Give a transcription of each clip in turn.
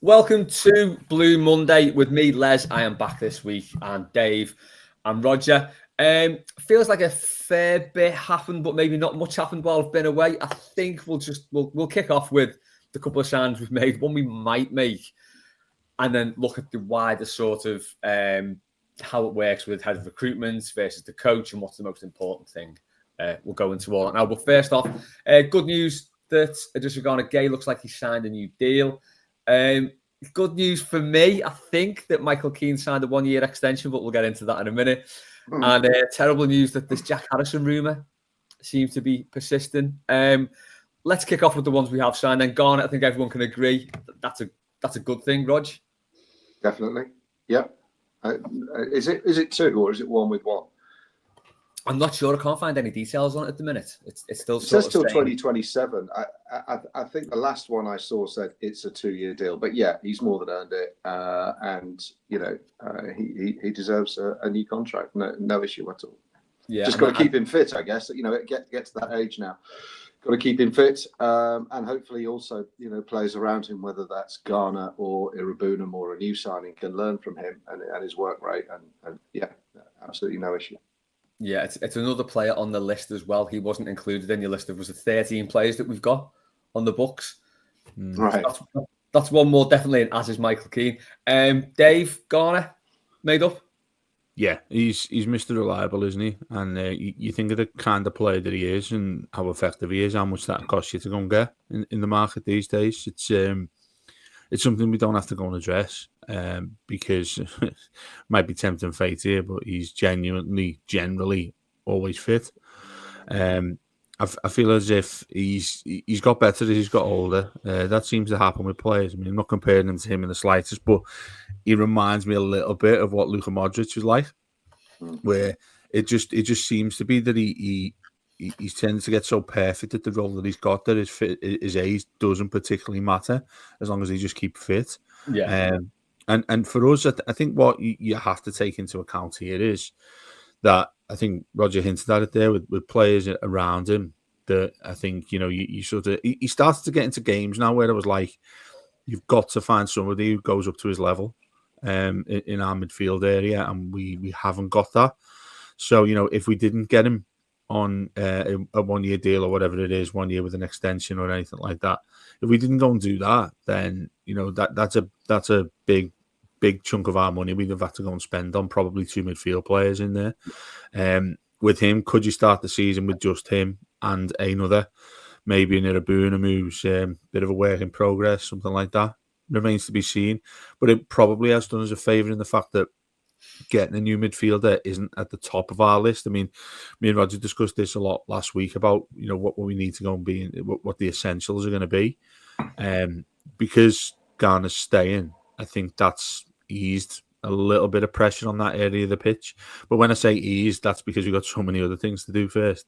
Welcome to Blue Monday with me, Les. I am back this week, and Dave and Rodger. Feels like a fair bit happened, but maybe not much happened while I've been away. I think we'll kick off with the couple of signings we've made, one we might make, and then look at the wider sort of how it works with head of recruitment versus the coach and what's the most important thing. We'll go into all that now. But first off, good news that Adesina Gay looks like he signed a new deal. Good news for me, I think that Michael Keane signed a 1-year extension, but we'll get into that in a minute. And terrible news that this Jack Harrison rumour seems to be persisting. Let's kick off with the ones we have signed. Then Garner, I think everyone can agree that's a good thing, Rog. Definitely, yeah. Is it two or is it one with one? I'm not sure. I can't find any details on it at the minute. It says till 2027. I think the last one I saw said it's a 2-year deal. But yeah, he's more than earned it, and he deserves a new contract. No issue at all. Yeah, just got to keep him fit, I guess. Get to that age now. Got to keep him fit, and hopefully also players around him, whether that's Garner or Irabunam or a new signing, can learn from him and his work rate. And yeah, absolutely no issue. Yeah, it's another player on the list as well. He wasn't included in your list. There was 13 players that we've got on the books. Right. So that's one more definitely, as is Michael Keane. Dave Garner, made up? Yeah, he's Mr. Reliable, isn't he? And you think of the kind of player that he is and how effective he is, how much that costs you to go and get in the market these days. It's something we don't have to go and address because it might be tempting fate here, but he's generally always fit. I feel as if he's got better as he's got older. That seems to happen with players. I mean, I'm not comparing him to him in the slightest, but he reminds me a little bit of what Luka Modric was like, where it just seems to be that he tends to get so perfect at the role that he's got that his age doesn't particularly matter as long as he just keeps fit. Yeah. And for us, I think what you have to take into account here is that I think Rodger hinted at it there with players around him that I think, you sort of, he started to get into games now where it was like, you've got to find somebody who goes up to his level in our midfield area, and we haven't got that. So, if we didn't get him on a 1-year deal or whatever it is, 1 year with an extension or anything like that, if we didn't go and do that, then, that's a big chunk of our money we'd have had to go and spend on probably 2 midfield players in there. With him, could you start the season with just him and another, maybe an Irabunam who's a bit of a work in progress, something like that? Remains to be seen. But it probably has done us a favour in the fact that getting a new midfielder isn't at the top of our list. I mean, me and Rodger discussed this a lot last week about, what we need to go and be, what the essentials are going to be. Because Garner's staying, I think that's eased a little bit of pressure on that area of the pitch. But when I say eased, that's because we've got so many other things to do first.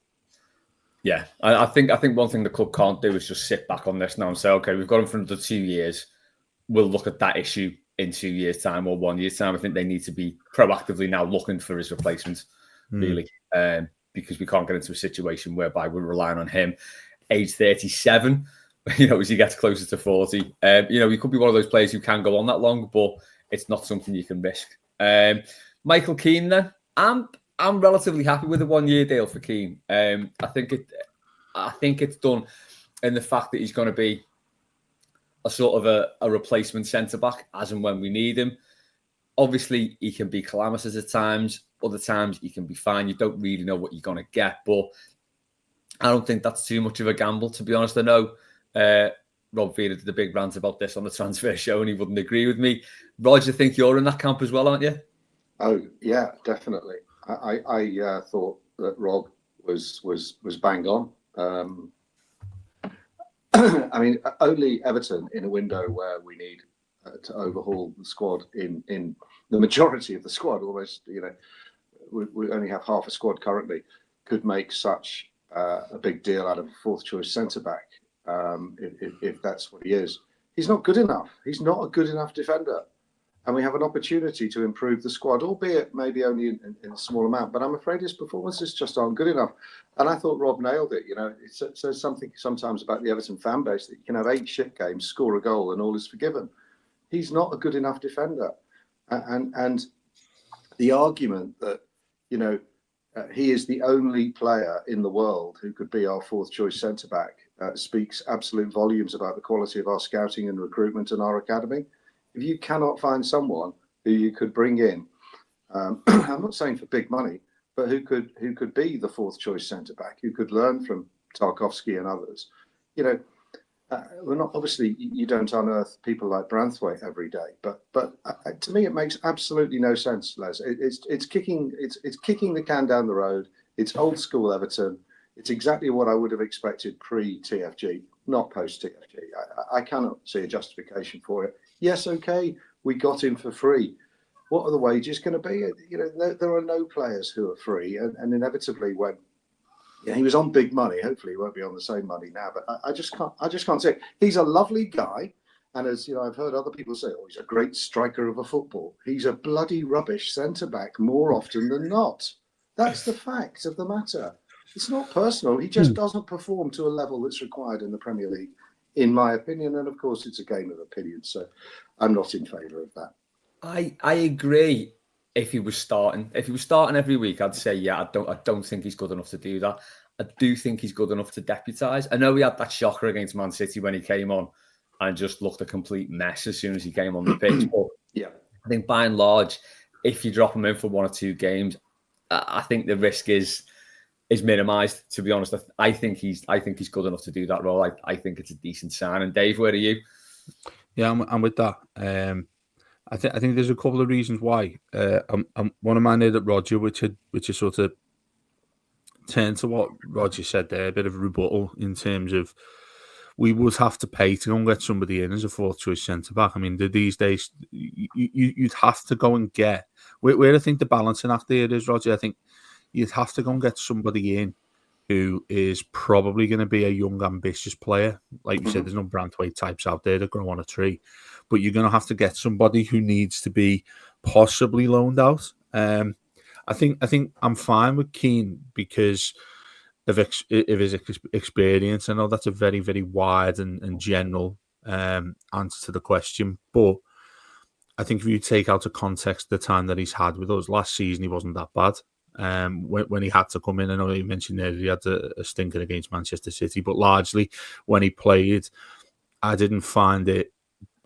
Yeah, I think one thing the club can't do is just sit back on this now and say, okay, we've got him for another 2 years. We'll look at that issue in 2 years' time or 1 year's time. I think they need to be proactively now looking for his replacement, really, because we can't get into a situation whereby we're relying on him, age 37, as he gets closer to 40. He could be one of those players who can go on that long, but it's not something you can risk. Michael Keane, then, I'm relatively happy with a 1-year deal for Keane. I think it's done in the fact that he's going to be a sort of a replacement centre-back as and when we need him. Obviously, he can be calamitous at times. Other times, he can be fine. You don't really know what you're going to get. But I don't think that's too much of a gamble, to be honest. I know Rob Feeder did a big rant about this on the transfer show, and he wouldn't agree with me. Rodger, I think you're in that camp as well, aren't you? Oh, yeah, definitely. I thought that Rob was bang on. I mean, only Everton in a window where we need to overhaul the squad in the majority of the squad, almost, we only have half a squad currently, could make such a big deal out of a fourth choice centre-back, if that's what he is. He's not good enough. He's not a good enough defender. And we have an opportunity to improve the squad, albeit maybe only in a small amount. But I'm afraid his performances just aren't good enough. And I thought Rob nailed it. It says something sometimes about the Everton fan base that you can have 8 shit games, score a goal, and all is forgiven. He's not a good enough defender. And the argument that, he is the only player in the world who could be our fourth choice centre-back speaks absolute volumes about the quality of our scouting and recruitment and our academy. If you cannot find someone who you could bring in, I'm not saying for big money, but who could be the fourth choice centre-back, who could learn from Tarkowski and others, we're not, obviously you don't unearth people like Branthwaite every day, but to me it makes absolutely no sense, Les. It's kicking the can down the road. It's old school Everton. It's exactly what I would have expected pre-TFG, not post-TFG. I cannot see a justification for it. Yes, okay, we got him for free. What are the wages going to be? There are no players who are free, and inevitably when he was on big money. Hopefully, he won't be on the same money now. But I just can't say it. He's a lovely guy, and as I've heard other people say, he's a great striker of a football. He's a bloody rubbish centre back more often than not. That's the fact of the matter. It's not personal. He just doesn't perform to a level that's required in the Premier League, in my opinion. And of course, it's a game of opinion. So I'm not in favour of that. I agree. If he was starting every week, I'd say, yeah, I don't think he's good enough to do that. I do think he's good enough to deputise. I know he had that shocker against Man City when he came on and just looked a complete mess as soon as he came on the pitch. But yeah, I think by and large, if you drop him in for one or two games, I think the risk is minimised. To be honest, I think he's good enough to do that role. I think it's a decent sign. And Dave, where are you? Yeah, I'm with that. I think there's a couple of reasons why. One of mine at Rodger, which is sort of turned to what Rodger said there, a bit of a rebuttal in terms of we would have to pay to go and get somebody in as a fourth choice centre back. I mean, these days you'd have to go and get where I think the balancing act there is, Rodger. I think you'd have to go and get somebody in who is probably going to be a young, ambitious player. Like you said, there's no Branthwaite types out there that grow on a tree. But you're going to have to get somebody who needs to be possibly loaned out. I think I'm fine with Keane because of his experience. I know that's a very, very wide and general answer to the question. But I think if you take out of context the time that he's had with us, last season he wasn't that bad. When he had to come in, I know you mentioned there that he had a stinker against Manchester City, but largely when he played, I didn't find it,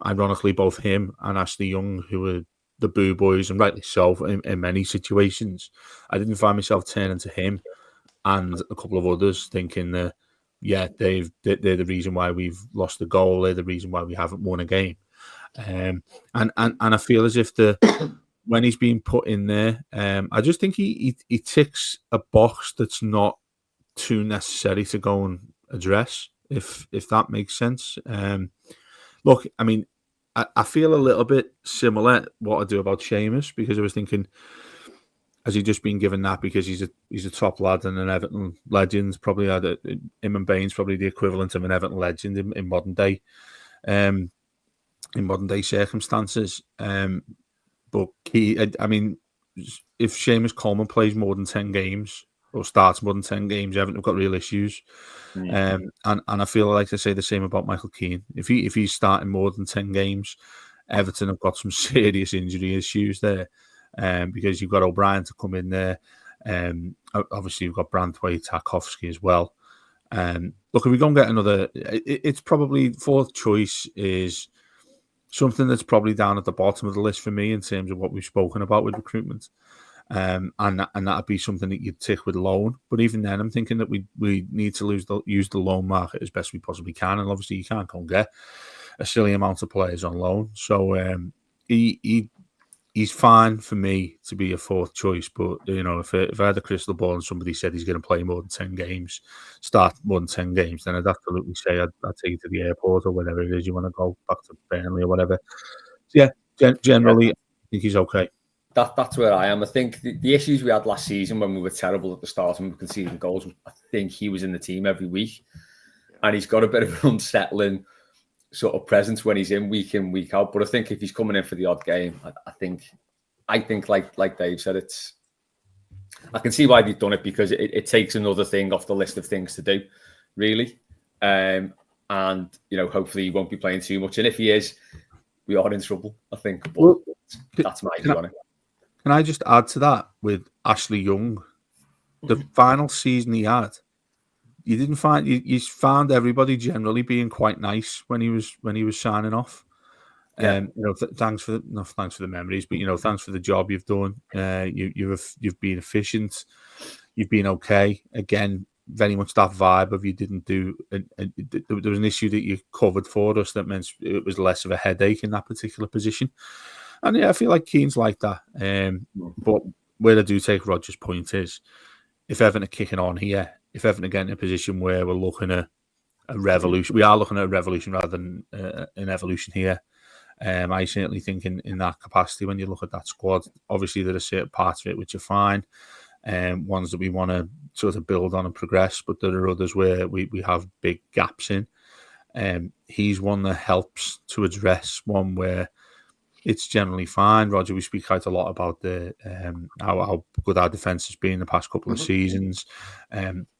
ironically, both him and Ashley Young, who were the boo boys, and rightly so in many situations, I didn't find myself turning to him and a couple of others thinking that, yeah, they're the reason why we've lost the goal, they're the reason why we haven't won a game. And I feel as if when he's being put in there, I just think he ticks a box that's not too necessary to go and address, if that makes sense. Look, I mean, I feel a little bit similar what I do about Seamus, because I was thinking, has he just been given that because he's a top lad and an Everton legend? Probably him and Baines probably the equivalent of an Everton legend in modern day circumstances. But I mean, if Seamus Coleman plays more than 10 games or starts more than 10 games, Everton have got real issues. And I feel like I say the same about Michael Keane. If he's starting more than 10 games, Everton have got some serious injury issues there. Because you've got O'Brien to come in there. Obviously, you've got Branthwaite, Tarkowski as well. Look, if we go and get another, it's probably fourth choice is something that's probably down at the bottom of the list for me in terms of what we've spoken about with recruitment. And that'd be something that you'd tick with loan. But even then, I'm thinking that we need to use the loan market as best we possibly can. And obviously, you can't go and get a silly amount of players on loan. So he's fine for me to be a fourth choice. But, if I had a crystal ball and somebody said he's going to play more than 10 games, start more than 10 games, then I'd absolutely say I'd take you to the airport or whatever it is you want to go back to Burnley or whatever. So, yeah, generally, I think he's okay. That's where I am. I think the issues we had last season when we were terrible at the start and we were conceding goals, I think he was in the team every week. And he's got a bit of an unsettling sort of presence when he's in, week out. But I think if he's coming in for the odd game, I think like Dave said, I can see why they've done it, because it takes another thing off the list of things to do, really. And hopefully he won't be playing too much. And if he is, we are in trouble, I think. But Well, that's my view on it. Can I just add to that with Ashley Young? The final season he had, you didn't find you found everybody generally being quite nice when he was signing off. Yeah. Thanks for the memories, but thanks for the job you've done. You've been efficient. You've been okay. Again, very much that vibe of you didn't do. There was an issue that you covered for us that meant it was less of a headache in that particular position. And yeah, I feel like Keane's like that. But where I do take Rodger's point is, if Everton are kicking on here, if Everton are getting in a position where we're looking at a revolution, we are looking at a revolution rather than an evolution here. I certainly think in that capacity, when you look at that squad, obviously there are certain parts of it which are fine, ones that we want to sort of build on and progress, but there are others where we have big gaps in. He's one that helps to address one where it's generally fine. Rodger, we speak quite a lot about the how good our defence has been the past couple of seasons.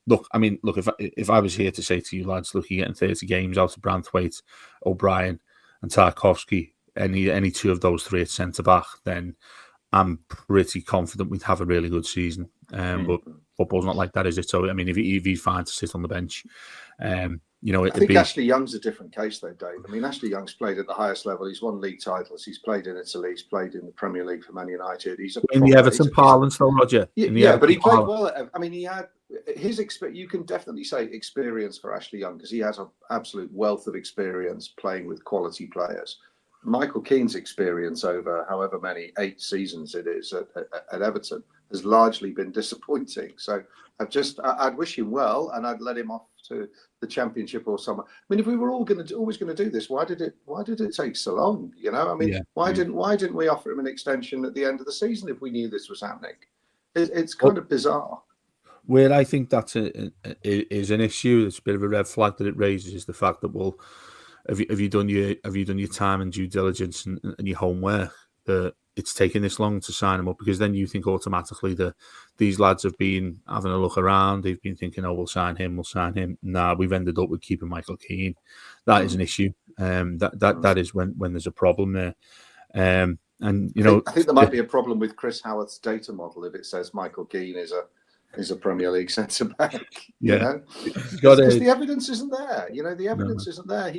Look, if I was here to say to you lads, look, you're getting 30 games out of Branthwaite, O'Brien, and Tarkowski, any two of those three at centre back, then I'm pretty confident we'd have a really good season. But football's not like that, is it? So if he's fine to sit on the bench, I think Ashley Young's a different case, though, Dave. Ashley Young's played at the highest level. He's won league titles. He's played in Italy. He's played in the Premier League for Man United. He's in the Everton parlance, though, Rodger. Yeah, but he played well. He had his experience. You can definitely say experience for Ashley Young because he has an absolute wealth of experience playing with quality players. Michael Keane's experience over however many 8 seasons it is at Everton has largely been disappointing. So I'd wish him well, and I'd let him off to the Championship or somewhere. If we were always going to do this, why did it take so long? Why didn't we offer him an extension at the end of the season if we knew this was happening? It's kind of bizarre. Where I think that's is an issue. It's a bit of a red flag that it raises is the fact that have you done your time and due diligence and your homework that it's taken this long to sign them up? Because then you think automatically that these lads have been having a look around. They've been thinking, "Oh, we'll sign him. Nah, we've ended up with keeping Michael Keane. That is an issue. That is when there's a problem there. I think there might be a problem with Chris Howarth's data model if it says Michael Keane is a Premier League centre back. Because the evidence isn't there. The evidence isn't there.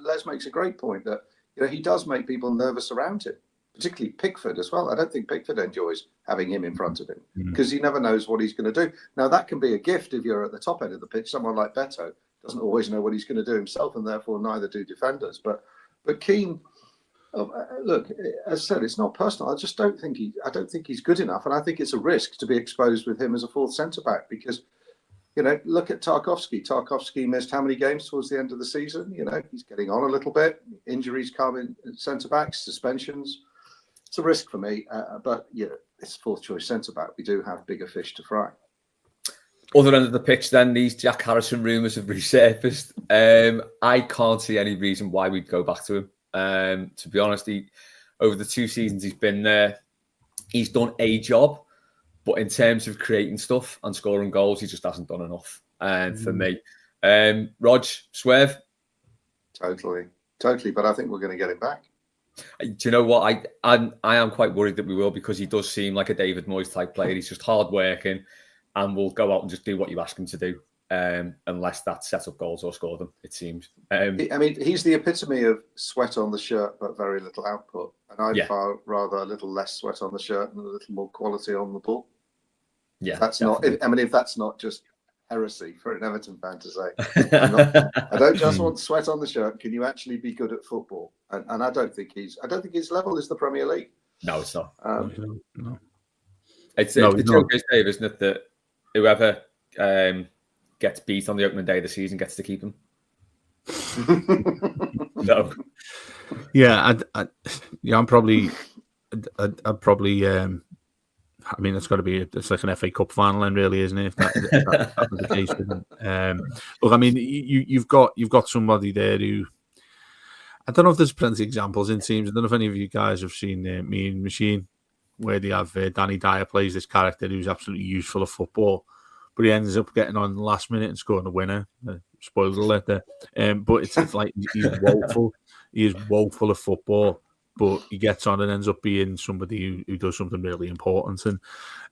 Les makes a great point that he does make people nervous around him, particularly Pickford as well. I don't think Pickford enjoys having him in front of him because he never knows what he's going to do. Now that can be a gift if you're at the top end of the pitch. Someone like Beto doesn't always know what he's going to do himself, and therefore neither do defenders. But Keane. Look, as I said, it's not personal. I just don't think he's good enough, and I think it's a risk to be exposed with him as a fourth centre back because, look at Tarkowski. Tarkowski missed how many games towards the end of the season? He's getting on a little bit. Injuries come in centre backs, suspensions. It's a risk for me, but it's fourth choice centre back. We do have bigger fish to fry. Other end of the pitch, then these Jack Harrison rumours have resurfaced. I can't see any reason why we'd go back to him. To be honest, over the 2 seasons he's been there, he's done a job, but in terms of creating stuff and scoring goals, he just hasn't done enough. For me, Rog, swerve, totally. But I think we're going to get him back. Do you know what? I am quite worried that we will because he does seem like a David Moyes type player. He's just hard working and will go out and just do what you ask him to do. Unless that set up goals or score them, it seems. He's the epitome of sweat on the shirt but very little output, and I'd far rather a little less sweat on the shirt and a little more quality on the ball. Yeah, that's definitely not. If that's not just heresy for an Everton fan to say, I don't just want sweat on the shirt. Can you actually be good at football? And I don't think his level is the Premier League. No, it's not. No. It's the joke is, Dave, isn't it, that whoever gets beat on the opening day of the season gets to keep him. No. Yeah, I'm probably. I'd probably. It's got to be. It's like an FA Cup final, then, really, isn't it? If that was the case. Look, you've got somebody there who. I don't know if there's plenty of examples in teams. I don't know if any of you guys have seen Mean Machine, where they have Danny Dyer plays this character who's absolutely useful at football. But he ends up getting on the last minute and scoring a winner. Spoiler alert there. But it's like he's woeful. He is woeful at football. but he gets on and ends up being somebody who does something really important.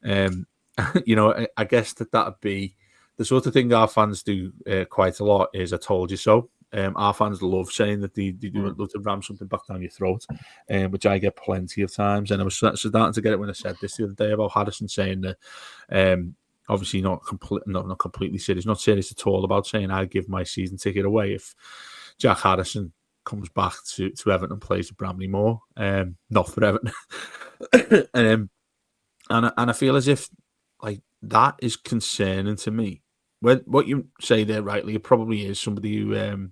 And I guess that'd be the sort of thing our fans do quite a lot. Is I told you so. Our fans love saying that they do love to ram something back down your throat, which I get plenty of times. And I was starting to get it when I said this the other day about Harrison saying that. Obviously, not completely serious. Not serious at all about saying I'd give my season ticket away if Jack Harrison comes back to Everton and plays for Bramley-Moore. Not for Everton. and I feel as if like that is concerning to me. What you say there rightly, it probably is somebody who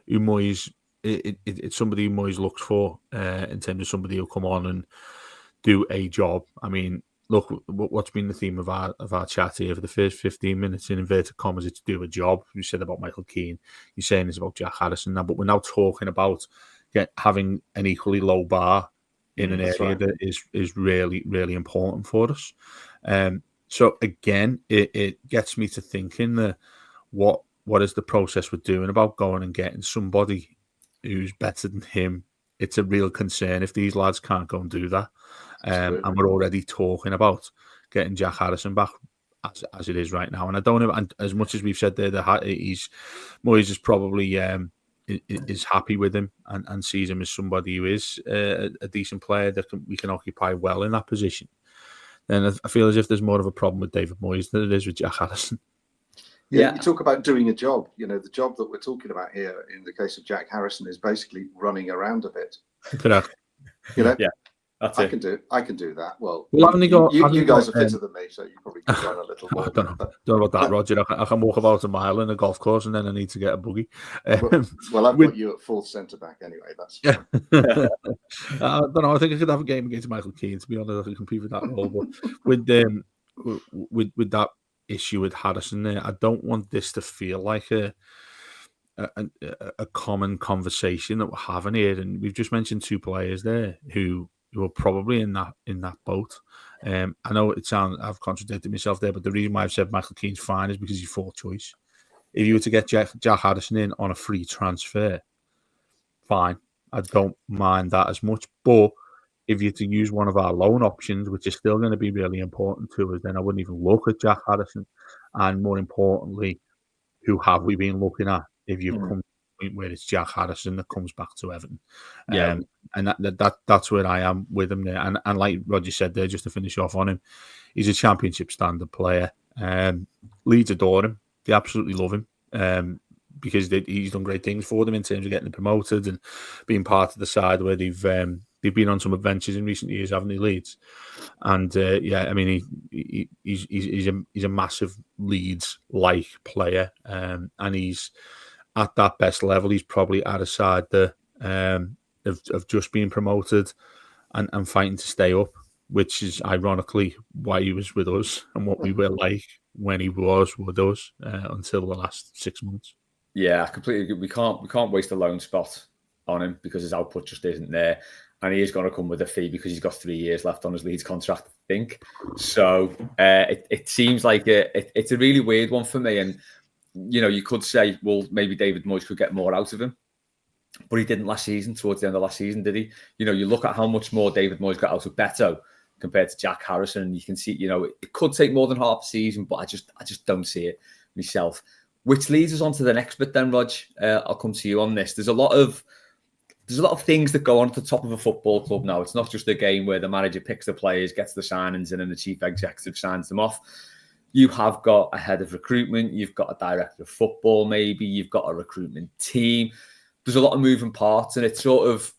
Moyes it's somebody who Moyes looks for in terms of somebody who'll come on and do a job. I mean, look, what's been the theme of our chat here for the first 15 minutes in inverted commas, it's do a job. You said about Michael Keane, you're saying it's about Jack Harrison now, but we're now talking about having an equally low bar in an area that is really, really important for us. So again, it gets me to thinking that what is the process we're doing about going and getting somebody who's better than him? It's a real concern if these lads can't go and do that. And we're already talking about getting Jack Harrison back as it is right now. And I don't know, and as much as we've said there, Moyes is probably is happy with him and sees him as somebody who is a decent player that we can occupy well in that position. Then I feel as if there's more of a problem with David Moyes than it is with Jack Harrison. Yeah, you talk about doing a job. The job that we're talking about here in the case of Jack Harrison is basically running around a bit. Correct. Yeah, I can do that. Well, you guys are fitter than me, so you probably can run a little more. I don't know about that, Rodger. I can walk about a mile in a golf course, and then I need to get a buggy. Well, I've got you at fourth centre back anyway. That's fine. I don't know. I think I could have a game against Michael Keane. To be honest, I could compete with that role. But with that issue with Harrison there, I don't want this to feel like a common conversation that we're having here. And we've just mentioned two players there who are probably in that boat. I know I've contradicted myself there, but the reason why I've said Michael Keane's fine is because he's fourth choice. If you were to get Jack Harrison in on a free transfer, fine. I don't mind that as much. But if you're to use one of our loan options, which is still going to be really important to us, then I wouldn't even look at Jack Harrison. And more importantly, who have we been looking at if you've come to the point where it's Jack Harrison that comes back to Everton? And that's where I am with him there. And like Rodger said there, just to finish off on him, he's a championship standard player. Leeds adore him. They absolutely love him because he's done great things for them in terms of getting them promoted and being part of the side where they've been on some adventures in recent years, haven't they, Leeds? And I mean, he's a massive Leeds-like player, and he's at that best level. He's probably at a side that of just being promoted and fighting to stay up, which is ironically why he was with us and what we were like when he was with us until the last 6 months. Yeah, I completely agree. We can't waste a loan spot on him because his output just isn't there. And he is going to come with a fee because he's got 3 years left on his Leeds contract, I think. So it seems like it's a really weird one for me. And, you could say, well, maybe David Moyes could get more out of him. But he didn't last season, towards the end of last season, did he? You look at how much more David Moyes got out of Beto compared to Jack Harrison, and you can see, it could take more than half a season, but I just don't see it myself. Which leads us on to the next bit then, Rog. I'll come to you on this. There's a lot of things that go on at the top of a football club now. It's not just a game where the manager picks the players, gets the signings in, and the chief executive signs them off. You have got a head of recruitment. You've got a director of football, maybe. You've got a recruitment team. There's a lot of moving parts, and it's sort of,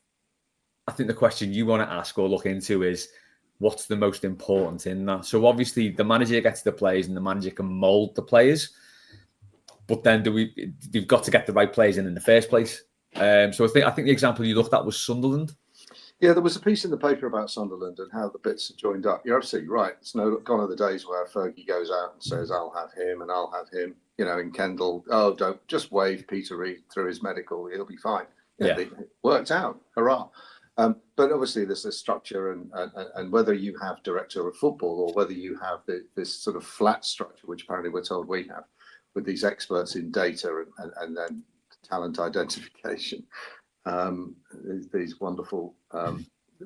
I think the question you want to ask or look into is, what's the most important in that? So obviously the manager gets the players and the manager can mould the players. But then you've got to get the right players in the first place. So I think the example you looked at was Sunderland. Yeah, there was a piece in the paper about Sunderland and how the bits are joined up. You're absolutely right. It's gone are the days where Fergie goes out and says, I'll have him and I'll have him. In Kendall, don't just wave Peter Reid through his medical. He'll be fine. It worked out. Hurrah. But obviously there's this structure and whether you have director of football or whether you have this sort of flat structure, which apparently we're told we have, with these experts in data and then talent identification. these wonderful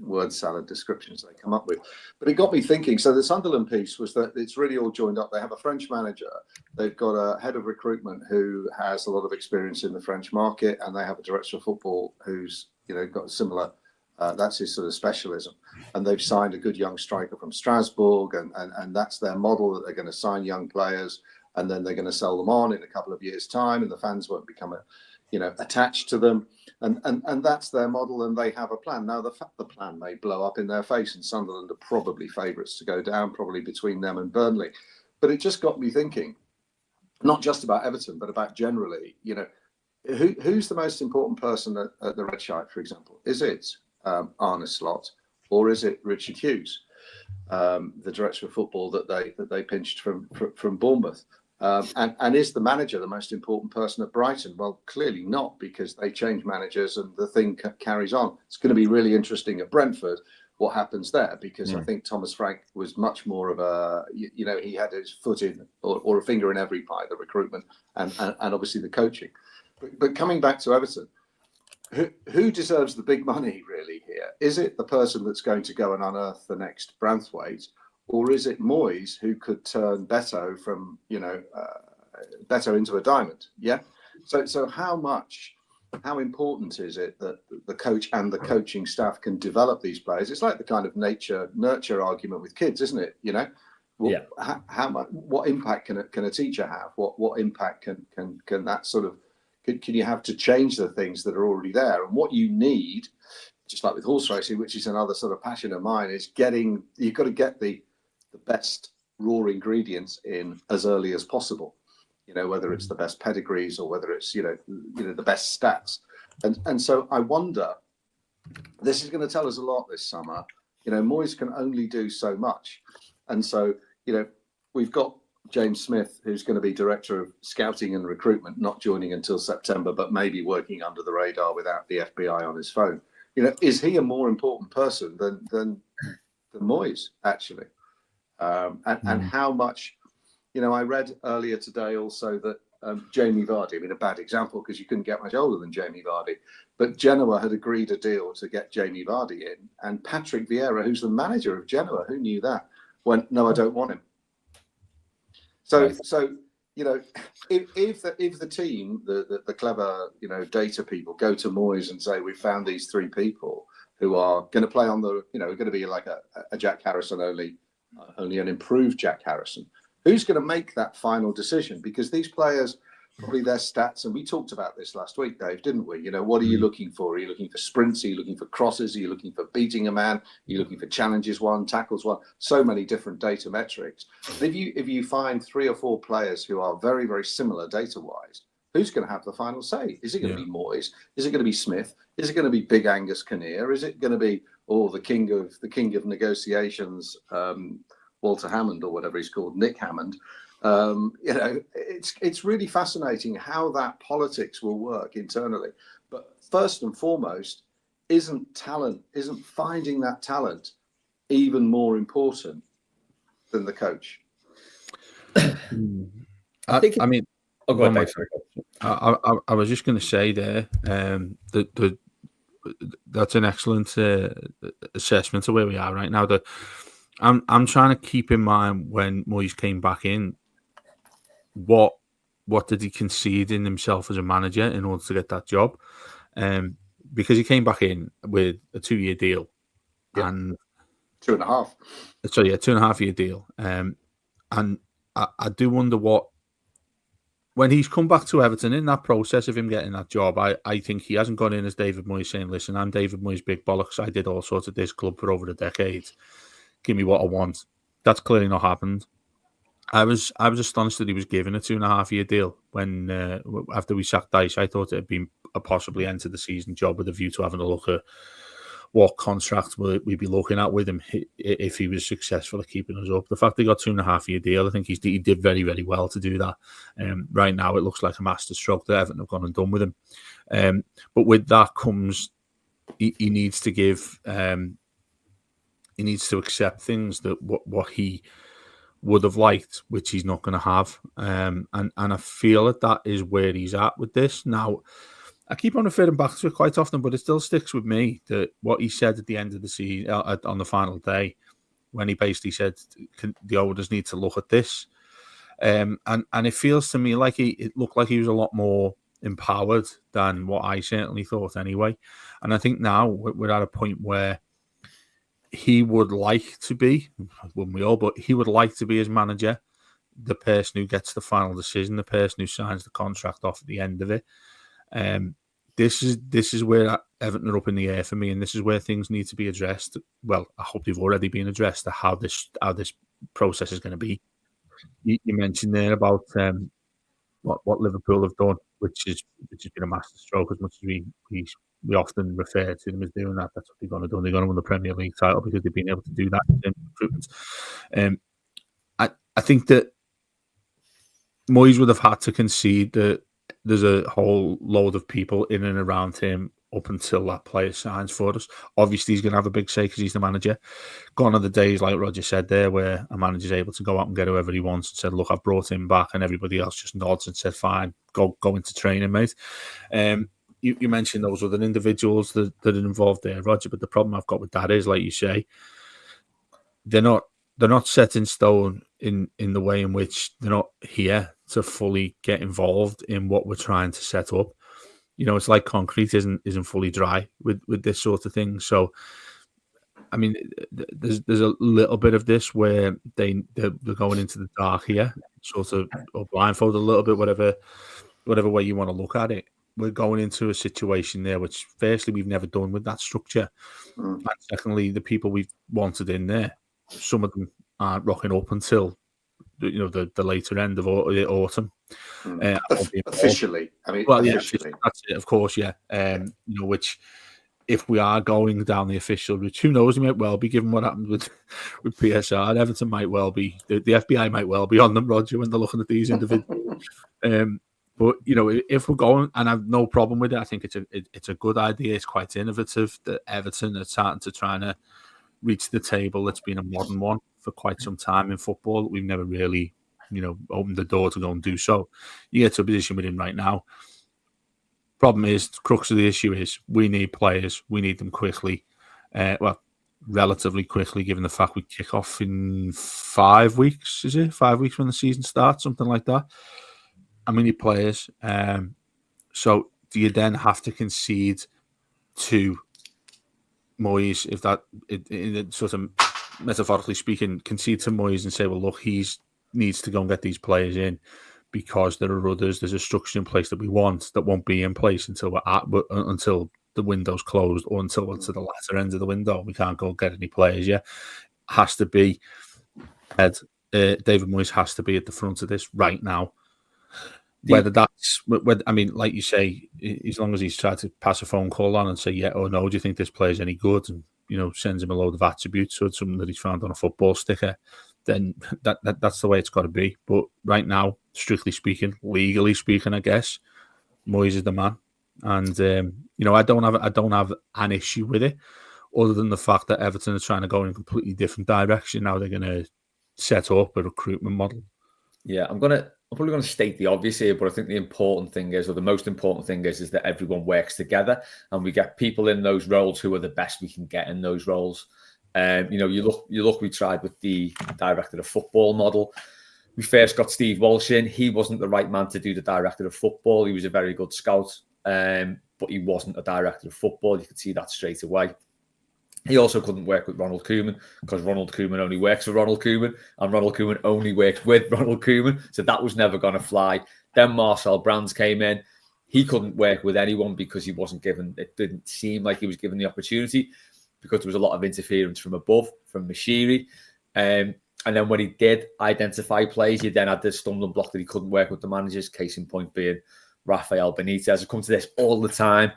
word salad descriptions they come up with. But it got me thinking. So the Sunderland piece was that it's really all joined up. They have a French manager. They've got a head of recruitment who has a lot of experience in the French market, and they have a director of football who's got a similar. That's his sort of specialism. And they've signed a good young striker from Strasbourg, and that's their model, that they're going to sign young players, and then they're going to sell them on in a couple of years' time, and the fans won't become attached to them. And that's their model, and they have a plan. Now, the plan may blow up in their face, and Sunderland are probably favourites to go down, probably between them and Burnley. But it just got me thinking, not just about Everton, but about generally, who's the most important person at the Red Shite, for example? Is it Arne Slot, or is it Richard Hughes, the director of football that they pinched from Bournemouth? And is the manager the most important person at Brighton? Well, clearly not, because they change managers and the thing carries on. It's going to be really interesting at Brentford what happens there, because I think Thomas Frank was much more of a, he had his foot in or a finger in every pie, the recruitment and obviously the coaching. But coming back to Everton, who deserves the big money really here? Is it the person that's going to go and unearth the next Branthwaite? Or is it Moyes who could turn Beto from, Beto into a diamond? Yeah. So how important is it that the coach and the coaching staff can develop these players? It's like the kind of nature-nurture argument with kids, isn't it? How much? What impact can a teacher have? What impact can that sort of? Can you have to change the things that are already there? And what you need, just like with horse racing, which is another sort of passion of mine, is you've got to get the best raw ingredients in as early as possible, whether it's the best pedigrees or whether it's the best stats, and so I wonder, this is going to tell us a lot this summer. Moyes can only do so much, and so we've got James Smith, who's going to be director of scouting and recruitment, not joining until September, but maybe working under the radar without the FBI on his phone. Is he a more important person than Moyes actually? And how much, I read earlier today also that Jamie Vardy, a bad example because you couldn't get much older than Jamie Vardy, but Genoa had agreed a deal to get Jamie Vardy in, and Patrick Vieira, who's the manager of Genoa, who knew that, went, no, I don't want him. So if the team, the clever, data people go to Moyes and say, we found these three people who are going to play on the, going to be like a Jack Harrison only an improved Jack Harrison. Who's going to make that final decision? Because these players, probably their stats, and we talked about this last week, Dave, didn't we? What are you looking for? Are you looking for sprints? Are you looking for crosses? Are you looking for beating a man? Are you looking for challenges won, tackles won? So many different data metrics. If you find 3 or 4 players who are very, very similar data-wise, who's going to have the final say? Is it going to be Moyes? Is it going to be Smith? Is it going to be Big Angus Kinnear? Is it going to be the king of negotiations, Walter Hammond, or whatever he's called, Nick Hammond? It's really fascinating how that politics will work internally. But first and foremost, isn't finding that talent even more important than the coach? I was just going to say there that that's an excellent assessment of where we are right now. That I'm trying to keep in mind when Moyes came back in, what did he concede in himself as a manager in order to get that job? Because he came back in with a 2-year deal, and 2.5. So 2.5-year deal. And I do wonder when he's come back to Everton in that process of him getting that job, I think he hasn't gone in as David Moyes saying, listen, I'm David Moyes' big bollocks. I did all sorts of this club for over a decade. Give me what I want. That's clearly not happened. I was astonished that he was given a 2.5-year deal when after we sacked Dyche. I thought it had been a possibly end to the season job with a view to having a look at what contract we'd be looking at with him if he was successful at keeping us up. The fact they got 2.5-year deal, I think he did very, very well to do that. Right now, it looks like a masterstroke that Everton have gone and done with him. But with that comes he needs to give. He needs to accept things that what he would have liked, which he's not going to have. And I feel that is where he's at with this. Now, I keep on referring back to it quite often, but it still sticks with me that what he said at the end of the season, on the final day, when he basically said the owners need to look at this. And it feels to me like it looked like he was a lot more empowered than what I certainly thought anyway. And I think now we're at a point where he would like to be, wouldn't we all, but he would like to be his manager, the person who gets the final decision, the person who signs the contract off at the end of it. This is where Everton are up in the air for me, and this is where things need to be addressed. Well, I hope they've already been addressed to how this process is going to be. You mentioned there about what Liverpool have done, which has been a masterstroke. As much as we often refer to them as doing that, that's what they're going to do. They're going to win the Premier League title because they've been able to do that in recruitment. I think that Moyes would have had to concede that there's a whole load of people in and around him up until that player signs for us. Obviously, he's going to have a big say because he's the manager. Gone are the days, like Rodger said there, where a manager's able to go out and get whoever he wants and said, look, I've brought him back, and everybody else just nods and said, fine, go into training, mate. You mentioned those other individuals that are involved there, Rodger, but the problem I've got with that is, like you say, they're not set in stone in the way in which they're not here to fully get involved in what we're trying to set up. It's like concrete isn't fully dry with this sort of thing. So, I mean, there's a little bit of this where they're going into the dark here, sort of, or blindfolded a little bit, whatever way you want to look at it. We're going into a situation there, which firstly we've never done with that structure, and secondly, the people we've wanted in there, some of them aren't rocking up until the later end of autumn. Officially, officially. That's it, of course, yeah. Which, if we are going down the official route, who knows? He might well be, given what happened with PSR. Everton might well be, the FBI might well be on them, Rodger, when they're looking at these individuals. But if we're going, and I've no problem with it, I think it's a good idea. It's quite innovative that Everton are starting to try to reach the table that's been a modern one for quite some time in football. We've never really, opened the door to go and do so. You get to a position we're in right now. Problem is, the crux of the issue is we need players. We need them quickly. Relatively quickly, given the fact we kick off in 5 weeks. Is it 5 weeks when the season starts? Something like that. And we need players. So do you then have to concede to Moyes, if that, in sort of metaphorically speaking, concede to Moyes and say, well, look, he needs to go and get these players in because there are others. There's a structure in place that we want that won't be in place until the window's closed, or until to the latter end of the window. We can't go get any players yet. Has to be David Moyes has to be at the front of this right now. Whether that's, like you say, as long as he's tried to pass a phone call on and say, yeah or no, do you think this player's any good? And, sends him a load of attributes or something that he's found on a football sticker, then that's the way it's got to be. But right now, strictly speaking, legally speaking, I guess, Moyes is the man. And, I don't have an issue with it, other than the fact that Everton are trying to go in a completely different direction. Now they're going to set up a recruitment model. Yeah, I'm probably going to state the obvious here, but I think the important thing is, or the most important thing is that everyone works together and we get people in those roles who are the best we can get in those roles. You look, we tried with the director of football model. We first got Steve Walsh in. He wasn't the right man to do the director of football. He was a very good scout, but he wasn't a director of football. You could see that straight away. He also couldn't work with Ronald Koeman because Ronald Koeman only works for Ronald Koeman, and Ronald Koeman only works with Ronald Koeman. So that was never going to fly. Then Marcel Brands came in. He couldn't work with anyone because he wasn't given, it didn't seem like he was given the opportunity, because there was a lot of interference from above, from Mashiri. And then when he did identify players, he then had this stumbling block that he couldn't work with the managers, case in point being Rafael Benitez. I come to this all the time.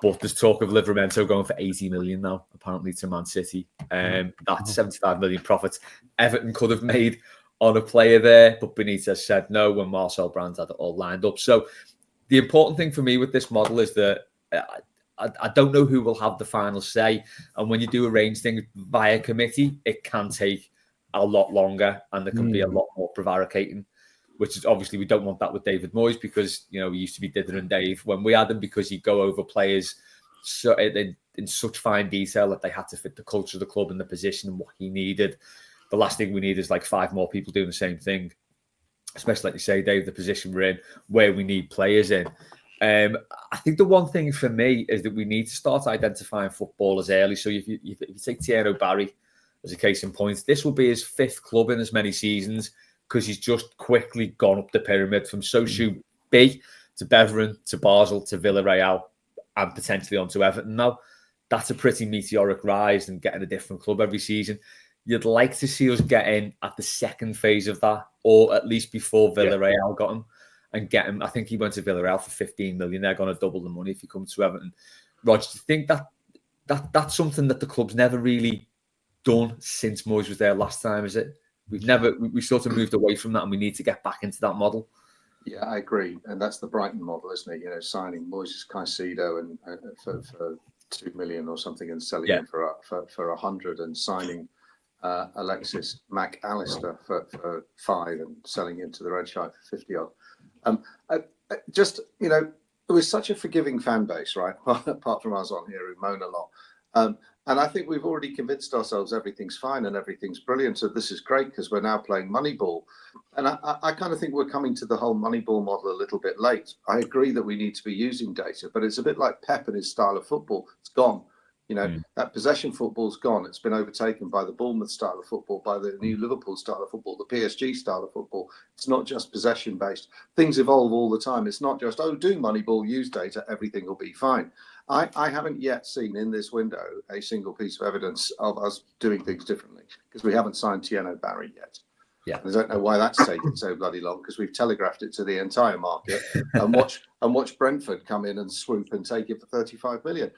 But there's talk of Livramento going for 80 million now, apparently, to Man City. That's 75 million profits Everton could have made on a player there. But Benitez said no when Marcel Brands had it all lined up. So the important thing for me with this model is that I don't know who will have the final say. And when you do arrange things via committee, it can take a lot longer and there can be a lot more prevaricating, which is obviously we don't want that with David Moyes because, you know, he used to be Dither and Dave when we had him because he'd go over players so in such fine detail that they had to fit the culture of the club and the position and what he needed. The last thing we need is like 5 more people doing the same thing, especially like you say, Dave, the position we're in, where we need players in. I think the one thing for me is that we need to start identifying footballers early. So if you take Thierry Barry as a case in point, this will be his 5th club in as many seasons because he's just quickly gone up the pyramid from Sochaux B to Beveren to Basel to Villarreal and potentially onto Everton now. That's a pretty meteoric rise and getting a different club every season. You'd like to see us get in at the second phase of that, or at least before Villarreal got him and get him. I think he went to Villarreal for 15 million. They're going to double the money if he comes to Everton. Rodger, do you think that's something that the club's never really done since Moyes was there last time, is it? We sort of moved away from that and we need to get back into that model. Yeah, I agree. And that's the Brighton model, isn't it? You know, signing Moises Caicedo and for 2 million or something and selling him for 100 and signing Alexis McAllister for 5 and selling him to the Red Shite for 50 odd. Just, you know, it was such a forgiving fan base, right? Apart from us on here who moan a lot. And I think we've already convinced ourselves everything's fine and everything's brilliant. So this is great because we're now playing Moneyball. And I kind of think we're coming to the whole Moneyball model a little bit late. I agree that we need to be using data, but it's a bit like Pep and his style of football. It's gone. You know, that possession football's gone. It's been overtaken by the Bournemouth style of football, by the new Liverpool style of football, the PSG style of football. It's not just possession based. Things evolve all the time. It's not just, do Moneyball, use data, everything will be fine. I haven't yet seen in this window a single piece of evidence of us doing things differently because we haven't signed Thierry Barry yet. Yeah, I don't know why that's taken so bloody long because we've telegraphed it to the entire market and watch Brentford come in and swoop and take it for 35 million.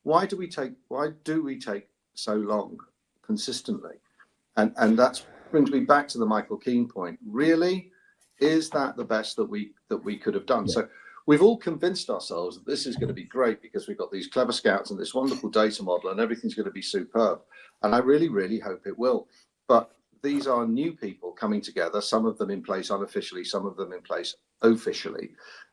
Why do we take so long consistently? And that brings me back to the Michael Keane point. Really, is that the best that we could have done? Yeah. So we've all convinced ourselves that this is going to be great because we've got these clever scouts and this wonderful data model and everything's going to be superb. And I really, really hope it will. But these are new people coming together, some of them in place unofficially, some of them in place officially.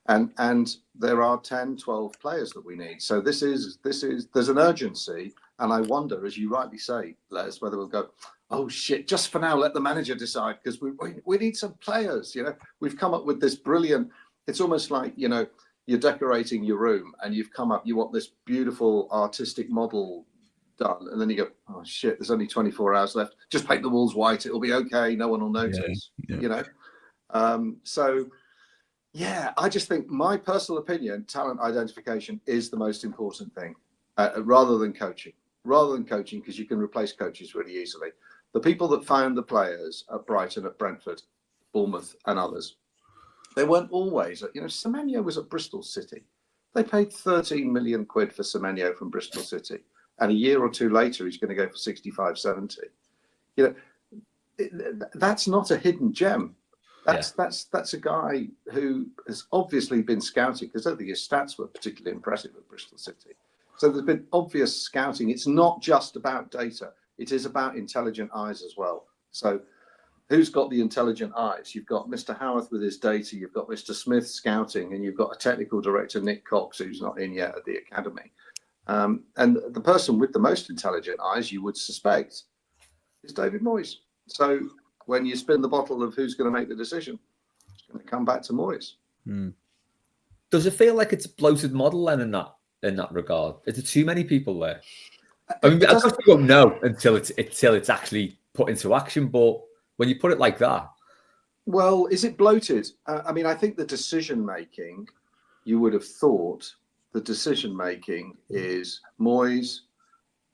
And there are 10, 12 players that we need. So there's an urgency. And I wonder, as you rightly say, Les, whether we'll go, oh shit, just for now, let the manager decide because we need some players. You know, we've come up with this brilliant, it's almost like, you know, you're decorating your room and you've come up, you want this beautiful artistic model done. And then you go, oh shit, there's only 24 hours left. Just paint the walls white. It'll be okay. No one will notice, you know? So yeah, I just think my personal opinion, talent identification is the most important thing rather than coaching, because you can replace coaches really easily. The people that found the players at Brighton, at Brentford, Bournemouth and others, they weren't always, you know, Semenyo was at Bristol City. They paid 13 million quid for Semenyo from Bristol City. And a year or two later, he's going to go for 65, 70. You know, that's not a hidden gem. That's a guy who has obviously been scouted because I don't think his stats were particularly impressive at Bristol City. So there's been obvious scouting. It's not just about data. It is about intelligent eyes as well. So who's got the intelligent eyes? You've got Mr. Howarth with his data. You've got Mr. Smith scouting, and you've got a technical director, Nick Cox, who's not in yet at the academy. And the person with the most intelligent eyes, you would suspect, is David Moyes. So when you spin the bottle of who's going to make the decision, it's going to come back to Moyes. Does it feel like it's a bloated model then in that regard? Is there too many people there? I mean, I guess we won't know until it's actually put into action. But when you put it like that, well, is it bloated? I mean, I think the decision making, you would have thought. The decision making is Moyes,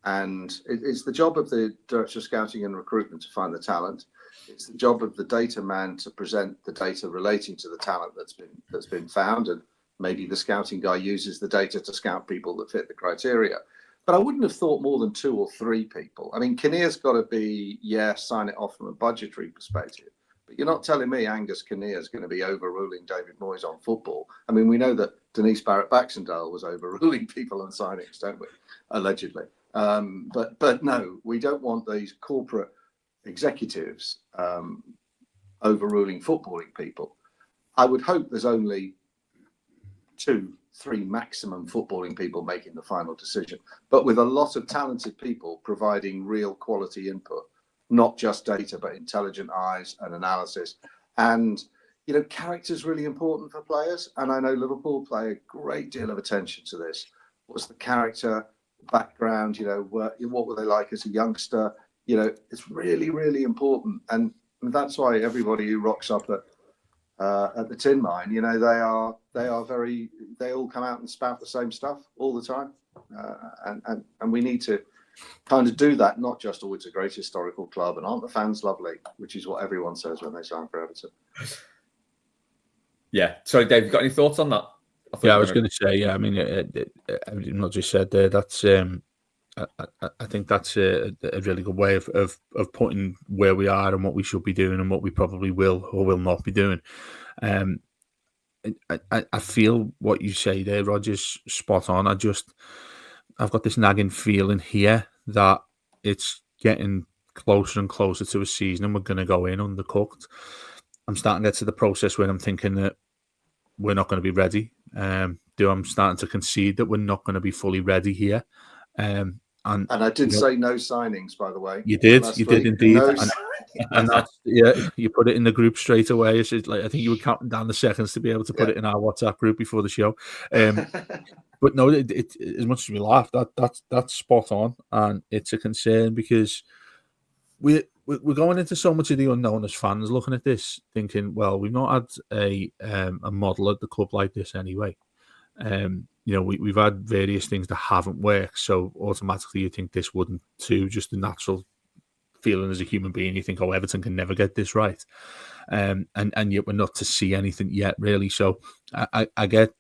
and it's the job of the director of scouting and recruitment to find the talent. It's the job of the data man to present the data relating to the talent that's been found, and maybe the scouting guy uses the data to scout people that fit the criteria. But I wouldn't have thought more than 2 or 3 people. I mean, Kinnear's got to be, sign it off from a budgetary perspective. But you're not telling me Angus Kinnear is going to be overruling David Moyes on football. I mean, we know that Denise Barrett-Baxendale was overruling people on signings, don't we? Allegedly. But no, we don't want these corporate executives overruling footballing people. I would hope there's only 2, 3 maximum footballing people making the final decision, but with a lot of talented people providing real quality input, not just data, but intelligent eyes and analysis. And, character is really important for players. And I know Liverpool play a great deal of attention to this. What's the character, background, what were they like as a youngster? It's really, really important. And that's why everybody who rocks up at the tin mine, they all come out and spout the same stuff all the time. And we need to kind of do that, not just, it's a great historical club and aren't the fans lovely, which is what everyone says when they sign for Everton. Yeah. Sorry, Dave, you got any thoughts on that? I was going to say, I mean, everything Rodger said there, that's, I think that's a really good way of putting where we are and what we should be doing and what we probably will or will not be doing. I feel what you say there, Rodger's spot on. I've got this nagging feeling here that it's getting closer and closer to a season and we're going to go in undercooked. I'm starting to get to the process where I'm thinking that we're not going to be ready. I'm starting to concede that we're not going to be fully ready here. And I did say no signings, by the way. You did indeed. No and that's, you put it in the group straight away. It's like, I think you were counting down the seconds to be able to put it in our WhatsApp group before the show. But no, it as much as we laugh, that's spot on, and it's a concern because we're going into so much of the unknown as fans, looking at this, thinking, well, we've not had a model at the club like this anyway. We've had various things that haven't worked, so automatically you think this wouldn't too. Just the natural feeling as a human being, you think, Everton can never get this right, and yet we're not to see anything yet, really. So I get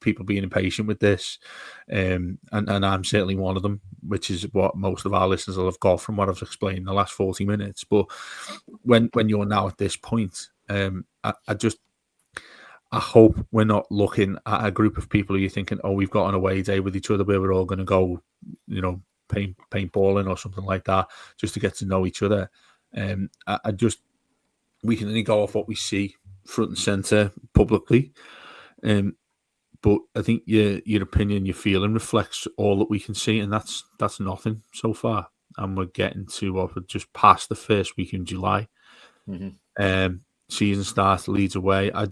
people being impatient with this, and I'm certainly one of them, which is what most of our listeners will have got from what I've explained in the last 40 minutes. But when you're now at this point, I hope we're not looking at a group of people who you're thinking, we've got an away day with each other where we're all going to go, paintballing or something like that, just to get to know each other. We can only go off what we see front and centre publicly. But I think your opinion, your feeling reflects all that we can see, and that's nothing so far. And we're getting to we're just past the first week in July. Mm-hmm. Season starts, leads away. I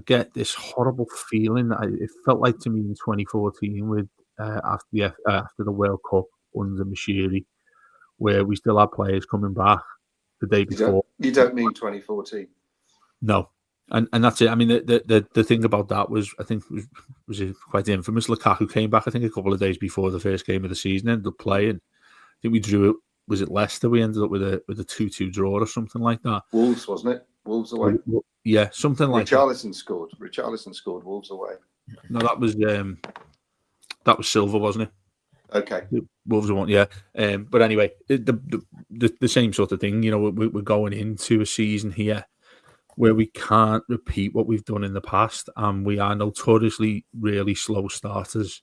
get this horrible feeling that it felt like to me in 2014 with after the World Cup under Mashiri, where we still had players coming back the day before. You don't mean 2014? No. And that's it. I mean, the thing about that was, I think, was quite infamous. Lukaku came back, I think, a couple of days before the first game of the season, ended up playing. I think we drew it. Was it Leicester? We ended up with a 2-2 draw or something like that. Wolves, wasn't it? Wolves away. Yeah, something like that. Richarlison scored. Wolves away. No, that was Silva, wasn't it? Okay. Wolves won, yeah. But anyway, the same sort of thing. We're going into a season here where we can't repeat what we've done in the past, and we are notoriously really slow starters.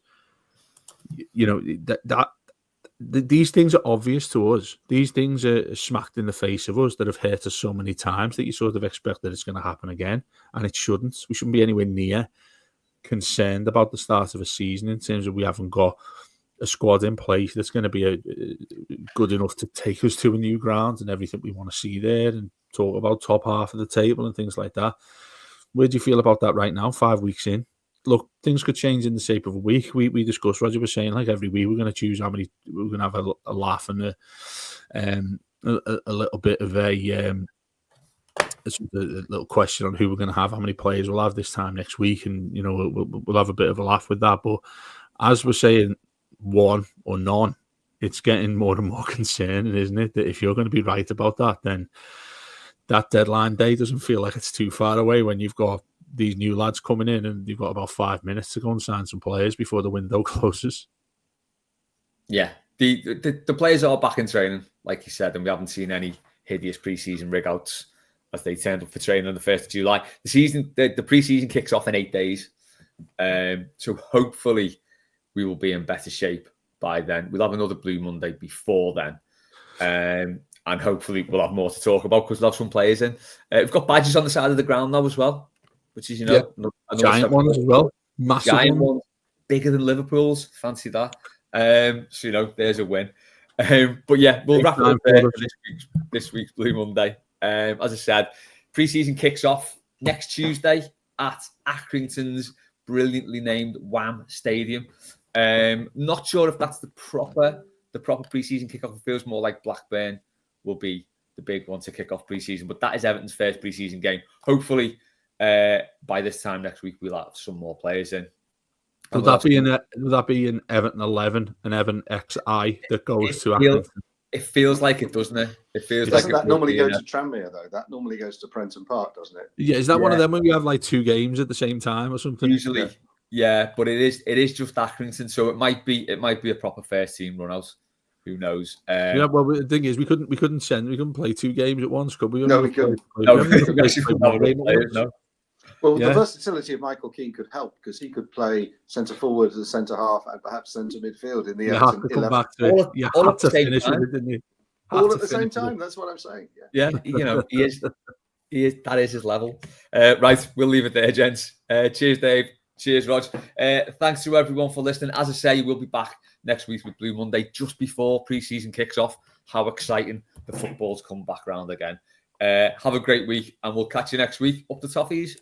These things are obvious to us. These things are smacked in the face of us that have hurt us so many times that you sort of expect that it's going to happen again, and it shouldn't. We shouldn't be anywhere near concerned about the start of a season in terms of we haven't got a squad in place that's going to be good enough to take us to a new ground and everything we want to see there, and talk about top half of the table and things like that. Where do you feel about that right now, 5 weeks in? Look, things could change in the shape of a week. We discussed, Rodger was saying, like every week we're going to choose how many, we're going to have a laugh and a little bit of a little question on who we're going to have, how many players we'll have this time next week, and we'll have a bit of a laugh with that. But as we're saying, one or none, it's getting more and more concerning, isn't it? That if you're going to be right about that, then that deadline day doesn't feel like it's too far away when you've got these new lads coming in and you've got about 5 minutes to go and sign some players before the window closes. Yeah, the players are back in training, like you said, and we haven't seen any hideous pre-season rig-outs as they turned up for training on the 1st of July. The pre-season kicks off in 8 days. So hopefully we will be in better shape by then. We'll have another Blue Monday before then. And hopefully we'll have more to talk about because we'll have some players in. We've got badges on the side of the ground now as well, which is, giant ones as well. Massive giant ones. Bigger than Liverpool's. Fancy that. So, there's a win. But yeah, we'll wrap it up there for this week's Blue Monday. As I said, pre-season kicks off next Tuesday at Accrington's brilliantly named Wham Stadium. Not sure if that's the proper pre-season kickoff. It feels more like Blackburn will be the big one to kick off pre-season, but that is Everton's first pre-season game. Hopefully, by this time next week, we'll have some more players in. Would that be an Everton 11, an Everton XI that goes to Accrington? It feels like it, doesn't it? It feels doesn't like that normally go to Tranmere though? That normally goes to Prenton Park, doesn't it? Yeah, is that one of them when you have like 2 games at the same time or something? Usually, yeah, but it is just Accrington, so it might be a proper first team run out. Who knows? Yeah, well, the thing is, we couldn't play 2 games at once, could we? No, we couldn't. No. Well, the versatility of Michael Keane could help because he could play centre forward as a centre half and perhaps centre midfield in the Everton 11. All at the same time, didn't you? All at the same time. That's what I'm saying. Yeah, he is. That is his level. Right, we'll leave it there, gents. Cheers, Dave. Cheers, Rog. Thanks to everyone for listening. As I say, we'll be back next week with Blue Monday just before pre-season kicks off. How exciting the football's come back round again. Have a great week, and we'll catch you next week. Up the Toffees.